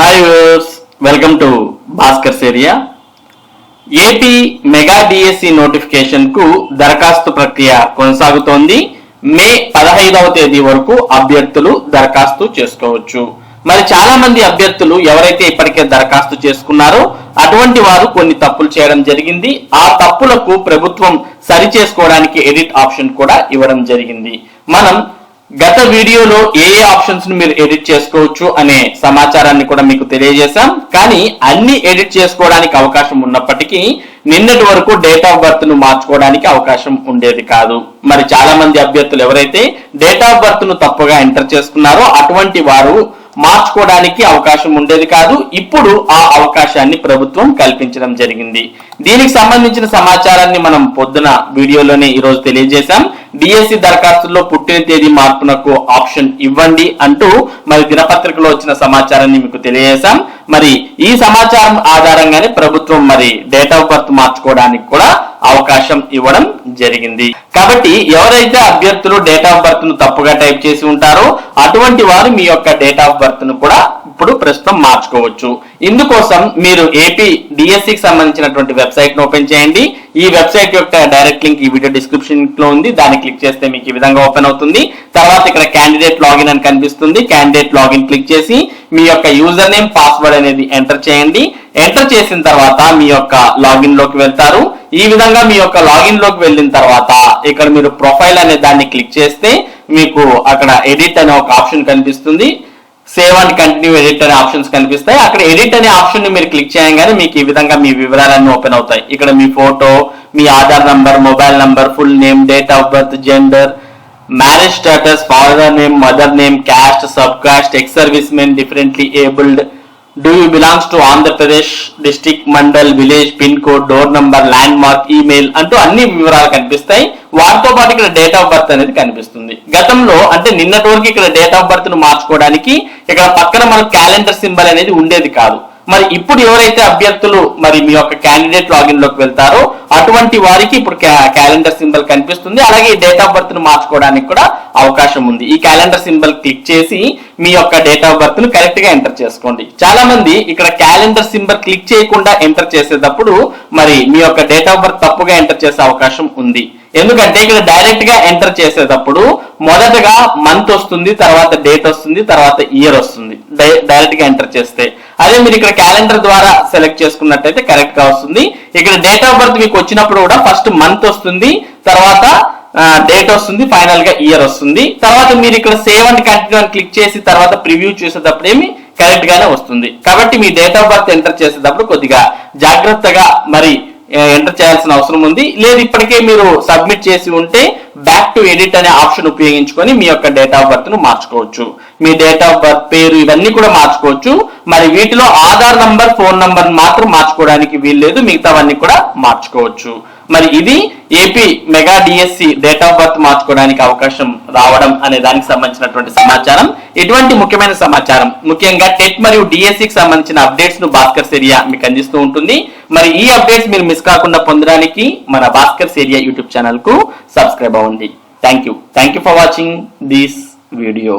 Hi viewers, welcome to Bhaskar's area. AP mega DSC notification కు దరఖాస్తు ప్రక్రియ కొనసాగుతోంది. మే 15వ తేదీ వరకు అభ్యర్థులు దరఖాస్తు చేసుకోవచ్చు. మరి చాలా మంది అభ్యర్థులు ఎవరైతే ఇప్పటికే దరఖాస్తు చేసుకున్నారో అటువంటి వారు కొన్ని తప్పులు చేయడం జరిగింది. ఆ తప్పులకు ప్రభుత్వం సరి చేసుకోవడానికి ఎడిట్ ఆప్షన్ కూడా ఇవ్వడం జరిగింది. మనం గత వీడియోలో ఏ ఆప్షన్స్ ను మీరు ఎడిట్ చేసుకోవచ్చు అనే సమాచారాన్ని కూడా మీకు తెలియజేశాం. కానీ అన్ని ఎడిట్ చేసుకోవడానికి అవకాశం ఉన్నప్పటికీ నిన్నటి వరకు డేట్ ఆఫ్ బర్త్ ను మార్చుకోవడానికి అవకాశం ఉండేది కాదు. మరి చాలా మంది అభ్యర్థులు ఎవరైతే డేట్ ఆఫ్ బర్త్ ను తప్పుగా ఎంటర్ చేసుకున్నారో అటువంటి వారు మార్చుకోవడానికి అవకాశం ఉండేది కాదు. ఇప్పుడు ఆ అవకాశాన్ని ప్రభుత్వం కల్పించడం జరిగింది. దీనికి సంబంధించిన సమాచారాన్ని మనం పొద్దున వీడియోలోనే ఈరోజు తెలియజేశాం. డిఎస్సి దరఖాస్తుల్లో పుట్టిన తేదీ మార్పునకు ఆప్షన్ ఇవ్వండి అంటూ మరి దినపత్రికలో వచ్చిన సమాచారాన్ని మీకు తెలియజేశాం. మరి ఈ సమాచారం ఆధారంగానే ప్రభుత్వం మరి డేట్ ఆఫ్ బర్త్ మార్చుకోవడానికి కూడా అవకాశం ఇవ్వడం జరిగింది. కాబట్టి ఎవరైతే అభ్యర్థులు డేట్ ఆఫ్ బర్త్ ను తప్పుగా టైప్ చేసి ఉంటారో అటువంటి వారు మీ యొక్క డేట్ ఆఫ్ బర్త్ ను కూడా ఇప్పుడు ప్రస్తుతం మార్చుకోవచ్చు. ఇందుకోసం మీరు ఏపీ డిఎస్సికి సంబంధించినటువంటి వెబ్సైట్ ను ఓపెన్ చేయండి. ఈ వెబ్సైట్ యొక్క డైరెక్ట్ లింక్ ఈ వీడియో డిస్క్రిప్షన్ లో ఉంది. దాన్ని క్లిక్ చేస్తే మీకు ఈ విధంగా ఓపెన్ అవుతుంది. తర్వాత ఇక్కడ క్యాండిడేట్ లాగిన్ అని కనిపిస్తుంది. క్యాండిడేట్ లాగిన్ క్లిక్ చేసి మీ యొక్క యూజర్ నేమ్ పాస్వర్డ్ అనేది ఎంటర్ చేయండి. ఎంటర్ చేసిన తర్వాత మీ యొక్క లాగిన్ లోకి వెళ్తారు. ఈ విధంగా మీ యొక్క లాగిన్ లోకి వెళ్ళిన తర్వాత ఇక్కడ మీరు ప్రొఫైల్ అనే దాన్ని క్లిక్ చేస్తే మీకు అక్కడ ఎడిట్ అనే ఒక ఆప్షన్ కనిపిస్తుంది. సేవ్ అండ్ కంటిన్యూ ఎడిట్ అనే ఆప్షన్స్ కనిపిస్తాయి. అక్కడ ఎడిట్ అనే ఆప్షన్ ని మీరు క్లిక్ చేయగానే మీకు ఈ విధంగా మీ వివరాలన్నీ ఓపెన్ అవుతాయి. ఇక్కడ మీ photo, me Aadhaar number, mobile number, full name, date of birth, gender, marriage status, father name, mother name, caste, sub caste, ex service men, differently abled, do you belongs to Andhra Pradesh, district, mandal, village, pin code, door number, land mark, email అంటూ అన్ని వివరాలు కనిపిస్తాయి. వాటితో పాటు ఇక్కడ date of birth అనేది కనిపిస్తుంది. గతంలో అంటే నిన్నటి వరకు ఇక్కడ డేట్ ఆఫ్ బర్త్ ను మార్చుకోవడానికి ఇక్కడ పక్కన మనకు క్యాలెండర్ సింబల్ అనేది ఉండేది కాదు. మరి ఇప్పుడు ఎవరైతే అభ్యర్థులు మరి మీ యొక్క క్యాండిడేట్ లాగిన్ లోకి వెళ్తారో అటువంటి వారికి ఇప్పుడు క్యాలెండర్ సింబల్ కనిపిస్తుంది. అలాగే డేట్ ఆఫ్ బర్త్ ను మార్చుకోవడానికి కూడా అవకాశం ఉంది. ఈ క్యాలెండర్ సింబల్ క్లిక్ చేసి మీ యొక్క డేట్ ఆఫ్ బర్త్ ను కరెక్ట్ గా ఎంటర్ చేసుకోండి. చాలా మంది ఇక్కడ క్యాలెండర్ సింబల్ క్లిక్ చేయకుండా ఎంటర్ చేసేటప్పుడు మరి మీ యొక్క డేట్ ఆఫ్ బర్త్ తప్పుగా ఎంటర్ చేసే అవకాశం ఉంది. ఎందుకంటే ఇక్కడ డైరెక్ట్ గా ఎంటర్ చేసేటప్పుడు మొదటగా మంత్ వస్తుంది, తర్వాత డేట్ వస్తుంది, తర్వాత ఇయర్ వస్తుంది డైరెక్ట్ గా ఎంటర్ చేస్తే. అదే మీరు ఇక్కడ క్యాలెండర్ ద్వారా సెలెక్ట్ చేసుకున్నట్టయితే కరెక్ట్ గా వస్తుంది. ఇక్కడ డేట్ ఆఫ్ బర్త్ మీకు వచ్చినప్పుడు కూడా ఫస్ట్ మంత్ వస్తుంది, తర్వాత డేట్ వస్తుంది, ఫైనల్ గా ఇయర్ వస్తుంది. తర్వాత మీరు ఇక్కడ సేవ్ అండ్ కంటిన్యూ అని క్లిక్ చేసి తర్వాత ప్రివ్యూ చేసేటప్పుడు ఏమి కరెక్ట్ గానే వస్తుంది. కాబట్టి మీ డేట్ ఆఫ్ బర్త్ ఎంటర్ చేసేటప్పుడు కొద్దిగా జాగ్రత్తగా మరి ఎంటర్ చేయాల్సిన అవసరం ఉంది. లేదు ఇప్పటికే మీరు సబ్మిట్ చేసి ఉంటే బ్యాక్ టు ఎడిట్ అనే ఆప్షన్ ఉపయోగించుకొని మీ యొక్క డేట్ ఆఫ్ బర్త్ ను మార్చుకోవచ్చు. మీ డేట్ ఆఫ్ బర్త్, పేరు ఇవన్నీ కూడా మార్చుకోవచ్చు. మరి వీటిలో ఆధార్ నంబర్, ఫోన్ నంబర్ మాత్రం మార్చుకోవడానికి వీల్లేదు, మిగతావన్నీ కూడా మార్చుకోవచ్చు. మరి ఇది AP mega DSC date of birth మార్చుకోవడానికి అవకాశం రావడం అనే దానికి సంబంధించినటువంటి సమాచారం. ఇటువంటి ముఖ్యమైన సమాచారం ముఖ్యంగా టెట్ మరియు డిఎస్సికి సంబంధించిన అప్డేట్స్ ను భాస్కర్స్ ఏరియా మీకు అందిస్తూ ఉంటుంది. మరి ఈ అప్డేట్స్ మీరు మిస్ కాకుండా పొందడానికి మన భాస్కర్స్ ఏరియా యూట్యూబ్ ఛానల్ కు సబ్స్క్రైబ్ అవ్వండి. Thank you for watching this video.